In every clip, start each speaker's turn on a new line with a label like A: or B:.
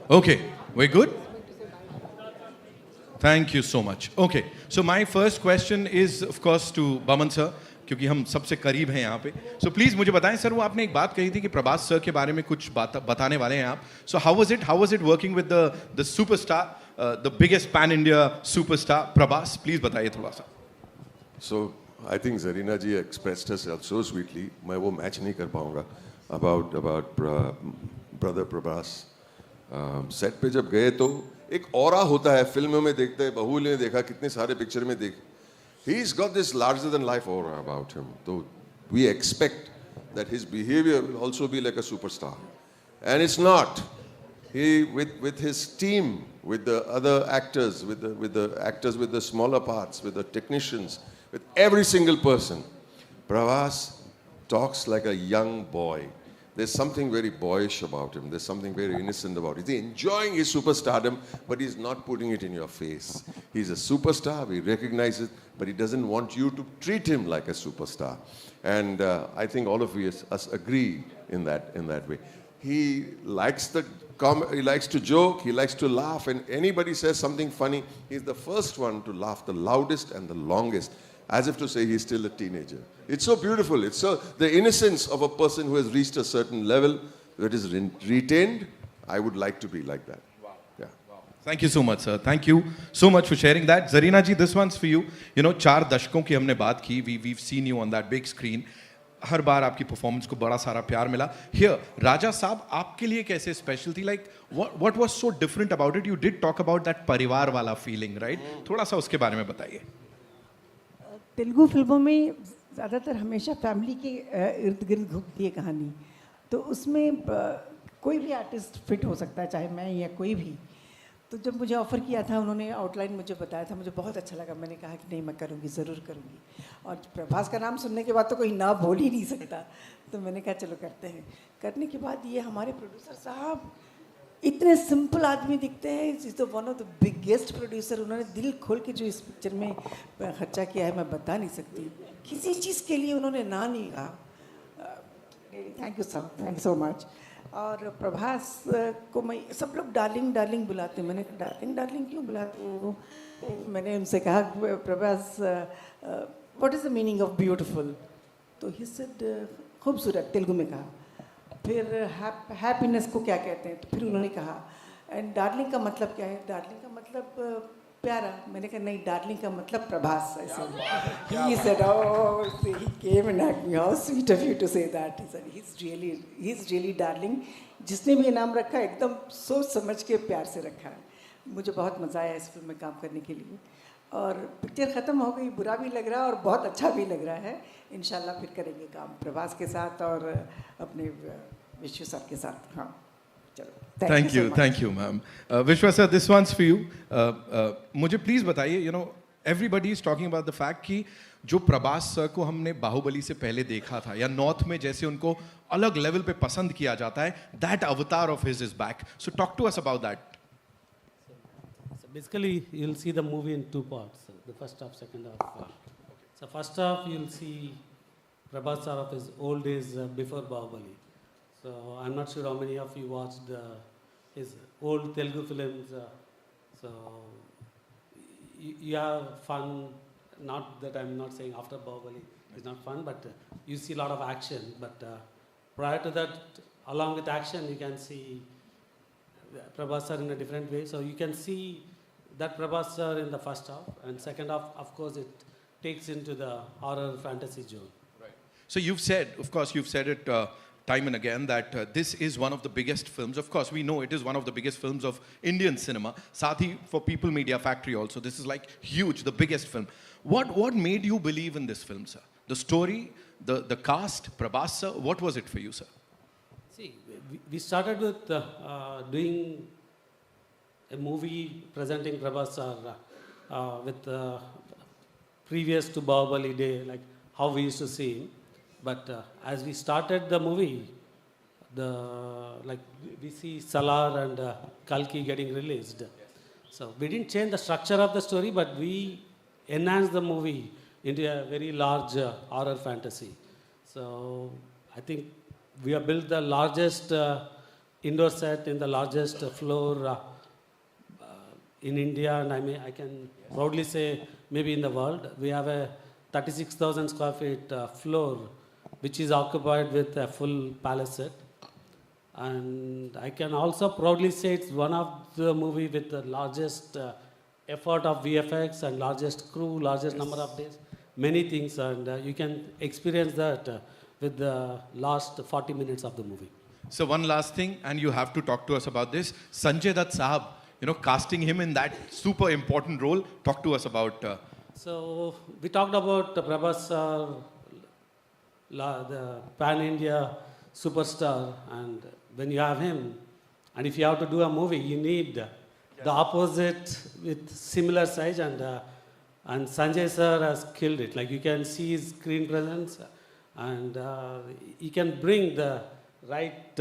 A: Okay, we're good? Thank you so much. Okay, so my first question is of course to Baman sir, क्योंकि हम सबसे करीब हैं यहाँ पे. So please मुझे बताएं सर, वो आपने एक बात कही थी कि प्रभास सर के बारे में कुछ बताने वाले हैं आप. So how was it working with the superstar, the biggest pan India superstar Prabhas? Please बताइए थोड़ा सा.
B: So I think Zarina ji expressed herself so sweetly. मैं वो match नहीं कर पाऊँगा about brother Prabhas. सेट पे जब गए तो एक ऑरा होता है, फिल्मों में देखते हैं, बाहुबली ने देखा, कितने सारे पिक्चर में देख. He's got this larger than life aura about him. So we expect that his behavior will also be like a superstar, and it's not. He with his team, with the other actors, with the actors with the smaller parts, with the technicians, with every single person, Prabhas talks like a young boy. There's something very boyish about him. There's something very innocent about him. He's enjoying his superstardom, but he's not putting it in your face. He's a superstar, we recognize it, but he doesn't want you to treat him like a superstar. And I think all of us agree in that way. He likes he likes to joke, he likes to laugh, and anybody says something funny, he's the first one to laugh the loudest and the longest, as if to say he's still a teenager. It's so beautiful. It's so the innocence of a person who has reached a certain level that is retained. I would like to be like that. Wow. Yeah.
A: Wow. Thank you so much, sir. Thank you so much for sharing that. Zarina ji, this one's for you. You know, 4 दशकों की हमने बात की. We've seen you on that big screen. हर बार आपकी performance को बड़ा सारा प्यार मिला. Here, राजा साहब आपके लिए कैसे स्पेशल थी? Like what was so different about it? You did talk about that परिवार वाला feeling, right? थोड़ा सा उसके बारे में बताइए.
C: तेलुगु फिल्मों में ज़्यादातर हमेशा फैमिली के इर्द गिर्द घूमती है कहानी, तो उसमें कोई भी आर्टिस्ट फिट हो सकता है, चाहे मैं या कोई भी. तो जब मुझे ऑफ़र किया था, उन्होंने आउटलाइन मुझे बताया था, मुझे बहुत अच्छा लगा. मैंने कहा कि नहीं, मैं करूँगी, ज़रूर करूँगी. और प्रभास का नाम सुनने के बाद तो कोई ना बोल ही नहीं सकता, तो मैंने कहा चलो करते हैं. करने के बाद ये हमारे प्रोड्यूसर साहब इतने सिंपल आदमी दिखते हैं. Is the one of the biggest producer. उन्होंने दिल खोल के जो इस पिक्चर में खर्चा किया है, मैं बता नहीं सकती. किसी चीज़ के लिए उन्होंने ना नहीं कहा. Thank you so much. और प्रभास को मैं, सब लोग डार्लिंग डार्लिंग बुलाते हैं. मैंने कहा डार्लिंग क्यों बुलाते हो? मैंने उनसे कहा Prabhas what is the meaning of beautiful? तो ही सेड खूबसूरत, तेलुगु में कहा. फिर हैप्पीनेस को क्या कहते हैं? तो फिर उन्होंने कहा. एंड डार्लिंग का मतलब क्या है? डार्लिंग का मतलब प्यारा. मैंने कहा नहीं, डार्लिंग का मतलब प्रभास. ऐसे ही said, oh, he came and hugged me. How sweet of you to say that. He said he is really darling. जिसने भी ये नाम रखा एकदम सोच समझ के प्यार से रखा है. मुझे बहुत मज़ा आया इस फिल्म में काम करने के लिए. और पिक्चर ख़त्म हो गई, बुरा भी लग रहा है और बहुत अच्छा भी लग रहा है. इंशाल्लाह फिर करेंगे काम प्रभास के साथ और अपने विश्व सर के साथ. हाँ, चलो.
A: Thank you, ma'am. Vishwa sir, this one's for you. मुझे please बताइए, you know, everybody is talking about the fact कि जो प्रभास सर को हमने बाहुबली से पहले देखा था, या नॉर्थ में जैसे उनको अलग लेवल पे पसंद किया जाता है, that avatar of his is back. So talk to us about that.
D: So basically, you'll see the movie in 2 parts. The first half, second half. So first half, you'll see Prabhas sir of his old days before Bahubali. So I'm not sure how many of you watched his old Telugu films. So you have fun. Not that I'm not saying after Bahubali is not fun, but you see a lot of action. But prior to that, along with action, you can see Prabhas sir in a different way. So you can see that Prabhas sir in the first half, and second half, of course, it takes into the horror fantasy zone.
A: Right. So you've said it time and again that this is one of the biggest films. Of course, we know it is one of the biggest films of Indian cinema. Sath hi for People Media Factory also. This is like huge, the biggest film. What made you believe in this film, sir? The story, the cast, Prabhas sir. What was it for you, sir?
D: See, we started with doing a movie presenting Prabhas sir with previous to Bahubali day, like how we used to see him. But as we started the movie, we see Salar and Kalki getting released. So we didn't change the structure of the story, but we enhanced the movie into a very large horror fantasy. So I think we have built the largest indoor set in the largest floor in India, and I can proudly say maybe in the world. We have a 36,000 square feet floor, which is occupied with a full palace set. And I can also proudly say it's one of the movie with the largest effort of VFX and largest crew, largest number of days, many things, and you can experience that with the last 40 minutes of the movie.
A: So one last thing, and you have to talk to us about this. Sanjay Dutt Sahab, you know, casting him in that super important role. Talk to us about.
D: So we talked about Prabhas, the pan-India superstar, and when you have him, and if you have to do a movie, you need the opposite with similar size, and Sanjay sir has killed it. Like you can see his screen presence, and he can bring the right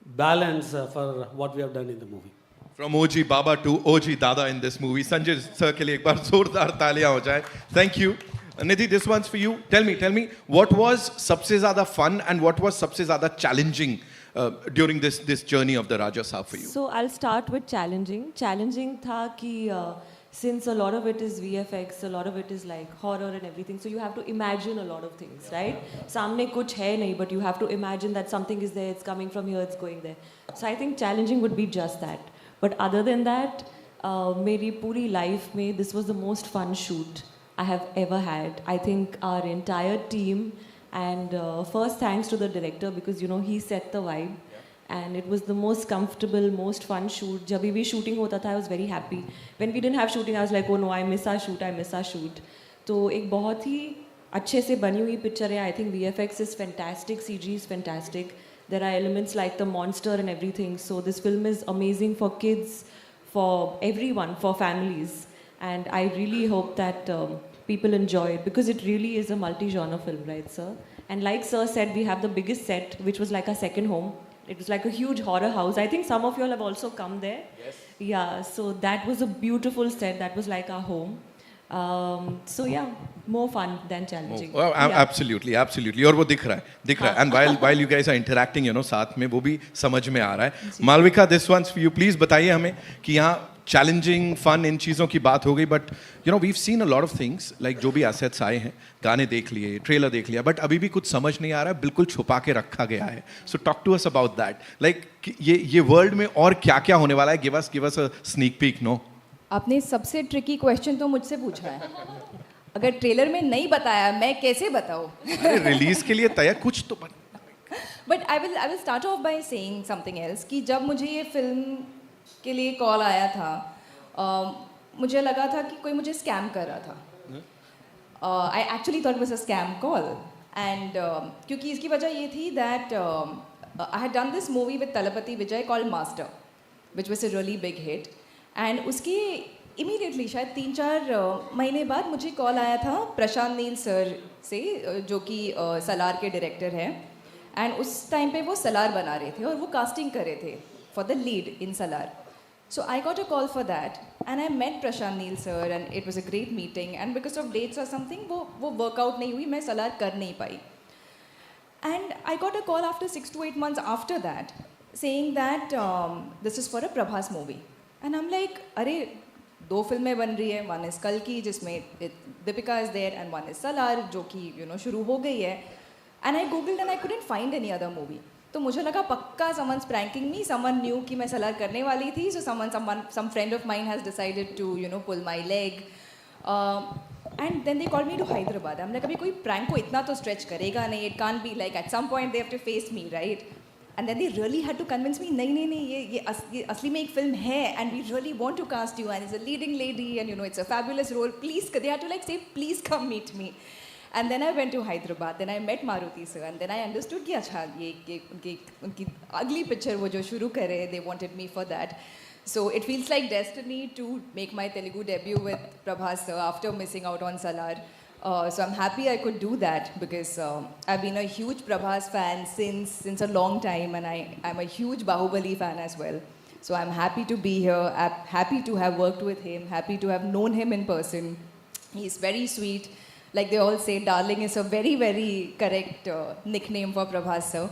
D: balance for what we have done in the movie.
A: From OG Baba to OG Dada in this movie. Sanjay sir के लिए एक बार जोरदार तालियां हो जाए. Thank you. Nidhi, this one's for you. Tell me, what was सबसे ज़्यादा fun and what was सबसे ज़्यादा challenging during this journey of the Raja Saab for you?
E: So I'll start with challenging. Challenging था कि since a lot of it is VFX, a lot of it is like horror and everything, so you have to imagine a lot of things, right? सामने कुछ है नहीं, but you have to imagine that something is there, it's coming from here, it's going there. So I think challenging would be just that. But other than that, मेरी पूरी life में this was the most fun shoot I have ever had. I think our entire team, and first thanks to the director because you know he set the vibe, and it was the most comfortable, most fun shoot. जब भी shooting होता था, I was very happy. When we didn't have shooting, I was like, oh no, I miss our shoot. तो एक बहुत ही अच्छे से बनी हुई picture है. I think VFX is fantastic, CG is fantastic. There are elements like the monster and everything. So this film is amazing for kids, for everyone, for families. And I really hope that people enjoy it because it really is a multi-genre film, right, sir? And like sir said, we have the biggest set, which was like a second home. It was like a huge horror house. I think some of you all have also come there. Yes. Yeah, so that was a beautiful set. That was like our home. So yeah, more fun than challenging.
A: Oh, absolutely. और वो दिख रहा है. And while you guys are interacting, you know, साथ में वो भी समझ में आ रहा है. Malvika, this one's for you. Please बताइए हमें कि यहाँ challenging, fun इन चीज़ों की बात हो गई, but you know we've seen a lot of things like जो भी assets आए हैं, गाने देख लिए, ट्रेलर देख लिया, but अभी भी कुछ समझ नहीं आ रहा है, बिल्कुल छुपा के रखा गया है. So talk to us about that. Like ये वर्ल्ड में और क्या होने वाला है? Give us a sneak peek, no?
F: आपने सबसे ट्रिकी क्वेश्चन तो मुझसे पूछा है. अगर ट्रेलर में नहीं बताया, मैं कैसे बताऊँ?
A: अरे रिलीज के लिए तैयार कुछ तो
F: but I will start of by saying something else कि जब मुझे ये फिल्म के लिए कॉल आया था, मुझे लगा था कि कोई मुझे स्कैम कर रहा था. I actually thought it was a scam call, and क्योंकि इसकी वजह ये थी that I had done this movie with Thalapathy Vijay called master, which was a really big hit. And उसकी इमीडिएटली शायद 3-4 महीने बाद मुझे कॉल आया था प्रशांत नील सर से, जो कि सलार के डायरेक्टर हैं. एंड उस टाइम पे वो सलार बना रहे थे और वो कास्टिंग कर रहे थे for the lead in Salaar. So I got a call for that, and I met Prashant Neel sir, and it was a great meeting. And because of dates or something, वो workout नहीं हुई, मैं सलार कर नहीं पाई. And I got a call after 6 to 8 months after that, saying that this is for a Prabhas movie. And I'm like, अरे 2 फिल्में बन रही है, one is Kalki जिसमें Deepika is there, and one is Salar जो कि you know शुरू हो गई है. And I googled and I couldn't find any other movie. तो मुझे लगा पक्का someone's pranking me, someone knew कि मैं सलार करने वाली थी, so some friend of mine has decided to you know pull my leg. And then they called me to Hyderabad. I'm like, अभी कोई prank को इतना तो stretch करेगा नहीं, it can't be like at some point they have to face me, right? And then they really had to convince me, नहीं ये असली में एक फिल्म है, and we really want to cast you, and it's a leading lady, and you know it's a fabulous role. Please, they had to like say, please come meet me. And then I went to Hyderabad. Then I met Maruti sir, and then I understood कि अच्छा ये उनकी अगली picture वो जो शुरू करे, they wanted me for that. So it feels like destiny to make my Telugu debut with Prabhas sir after missing out on Salar. So I'm happy I could do that because I've been a huge Prabhas fan since a long time, and I'm a huge Bahubali fan as well. So I'm happy to be here. I'm happy to have worked with him. Happy to have known him in person. He's very sweet. Like they all say, darling is a very, very correct nickname for Prabhas sir.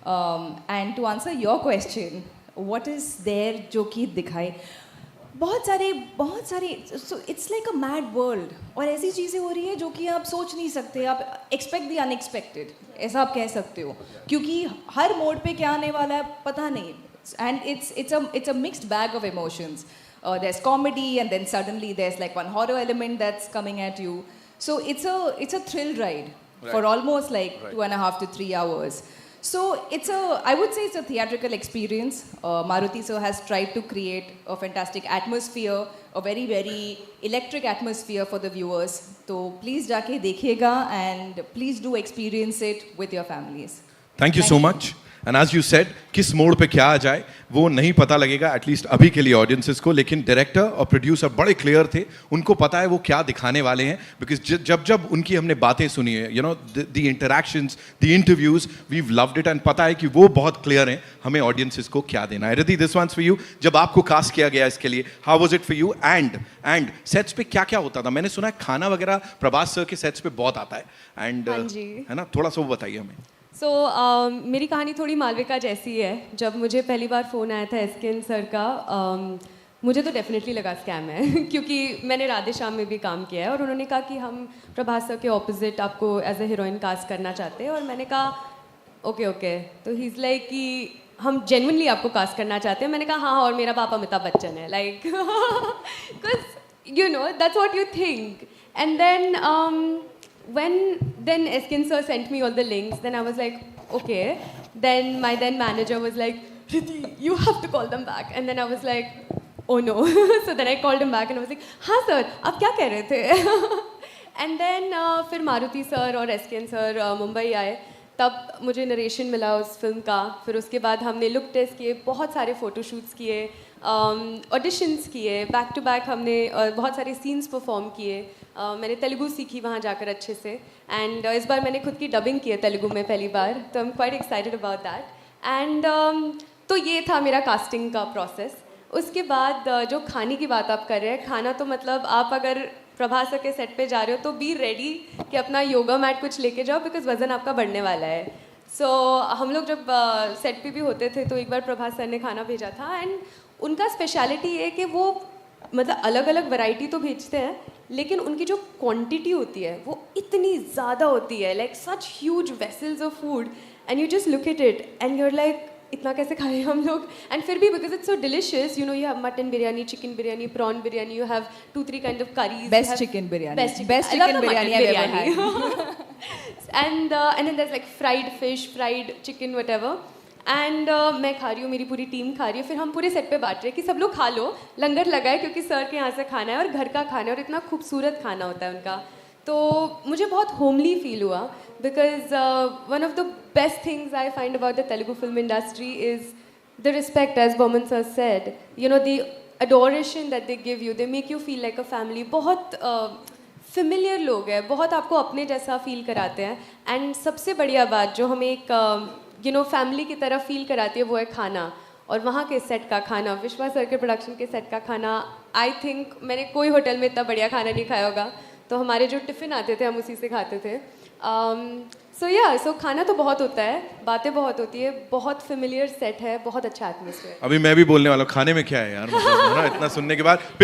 F: And to answer your question, what is there जो कि दिखाए, बहुत सारे so it's like a mad world, और ऐसी चीज़ें हो रही है जो कि आप सोच नहीं सकते, आप एक्सपेक्ट द अनएक्सपेक्टेड, ऐसा आप कह सकते हो, क्योंकि हर मोड पे क्या आने वाला है पता नहीं, and it's a mixed bag of emotions. There's comedy, and then suddenly there's like one horror element that's coming at you. So it's a thrill ride for almost like 2.5 to 3 hours. So I would say it's a theatrical experience. Maruti sir has tried to create a fantastic atmosphere, a very very electric atmosphere for the viewers. So please जाके देखिएगा, and please do experience it with your families.
A: Thank you so much. And as you said, किस mode पे क्या आ जाए वो नहीं पता लगेगा, एटलीस्ट अभी के लिए ऑडियंसेस को, लेकिन डायरेक्टर और प्रोड्यूसर बड़े क्लियर थे, उनको पता है वो क्या दिखाने वाले हैं, बिकॉज जब उनकी हमने बातें सुनी है, you know, the interactions, the interviews, we loved it, and पता है कि वो बहुत क्लियर हैं हमें ऑडियंसेस को क्या देना है. Riddhi, this one's for you. जब आपको कास्ट किया गया इसके लिए, how was it for you, and sets पे क्या क्या होता था? मैंने सुना है खाना वगैरह प्रभास सर के सेट्स पे बहुत आता है, एंड
E: हाँ जी.
A: है ना, थोड़ा सा वो बताइए हमें.
E: सो मेरी कहानी थोड़ी मालविका जैसी है. जब मुझे पहली बार फ़ोन आया था एसकेएन सर का, मुझे तो डेफिनेटली लगा स्कैम है क्योंकि मैंने राधे श्याम में भी काम किया है, और उन्होंने कहा कि हम प्रभास सर के ऑपोजिट आपको एज ए हीरोइन कास्ट करना चाहते हैं, और मैंने कहा ओके. तो ही इज़ लाइक कि हम जेन्युइनली आपको कास्ट करना चाहते हैं. मैंने कहा हाँ, और मेरा बाप अमिताभ बच्चन है, like because you know that's what you think. And then when Eskin sir sent me all the links, then I was like, okay. Then my then manager was like, Riddhi, you have to call them back. And then I was like, oh no. So then I called him back and I was like, हाँ sir, आप क्या कह रहे थे? And then फिर Maruti sir और एसकेएन sir Mumbai आए, तब मुझे नरेशन मिला उस फिल्म का. फिर उसके बाद हमने लुक टेस्ट किए, बहुत सारे फ़ोटोशूट्स किए, ऑडिशंस किए, बैक टू बैक हमने बहुत सारे सीन्स परफॉर्म किए. मैंने तेलुगु सीखी वहाँ जाकर अच्छे से, एंड इस बार मैंने खुद की डबिंग की है तेलुगु में पहली बार, तो I am quite excited about that. And तो ये था मेरा कास्टिंग का प्रोसेस. उसके बाद जो खाने की बात आप कर रहे हैं, खाना तो मतलब आप अगर प्रभास सर के सेट पे जा रहे हो तो बी रेडी कि अपना योगा मैट कुछ लेके जाओ, बिकॉज वज़न आपका बढ़ने वाला है. सो हम लोग जब सेट पे भी होते थे तो एक बार प्रभास सर ने खाना भेजा था, एंड उनका स्पेशलिटी है कि वो मतलब अलग अलग वैरायटी तो भेजते हैं, लेकिन उनकी जो क्वांटिटी होती है वो इतनी ज़्यादा होती है, like such huge vessels of food, and you just look at it and you're like इतना कैसे खाए हम लोग. एंड फिर भी because it's so delicious, you know, you have mutton biryani, chicken biryani, prawn biryani, you have 2-3 kind of curries.
F: Best chicken biryani.
E: Best chicken
F: biryani I've ever had.
E: and then there's like fried fish, fried chicken, whatever. And मैं खा रही हूँ, मेरी पूरी team खा रही है, फिर हम पूरे सेट पे बांट रहे हैं कि सब लोग खा लो, लंगर लगाए, क्योंकि सर के यहाँ से खाना है और घर का खाना है और इतना खूबसूरत खाना होता है उनका. तो मुझे बहुत होमली फील हुआ, because one of the best things I find about the Telugu film industry is the respect, as Burman sir said, you know, the adoration that they give you, they make you feel like a family. बहुत familiar लोग हैं, बहुत आपको अपने जैसा feel कराते हैं. And सबसे बढ़िया बात जो हमें एक यू नो फैमिली की तरह फील कराती है वो है खाना. और वहाँ के सेट का खाना, विश्वास सर के प्रोडक्शन के सेट का खाना, आई थिंक मैंने कोई होटल में इतना बढ़िया खाना नहीं खाया होगा. तो हमारे जो टिफ़िन आते थे हम उसी से खाते थे. सो खाना तो बहुत होता है, बातें बहुत होती है, बहुत फेमिलियर सेट है, बहुत अच्छा एटमॉस्फेयर.
A: अभी मैं भी बोलने वाला हूँ, खाने में क्या है यार, मतलब है ना, इतना सुनने के बाद.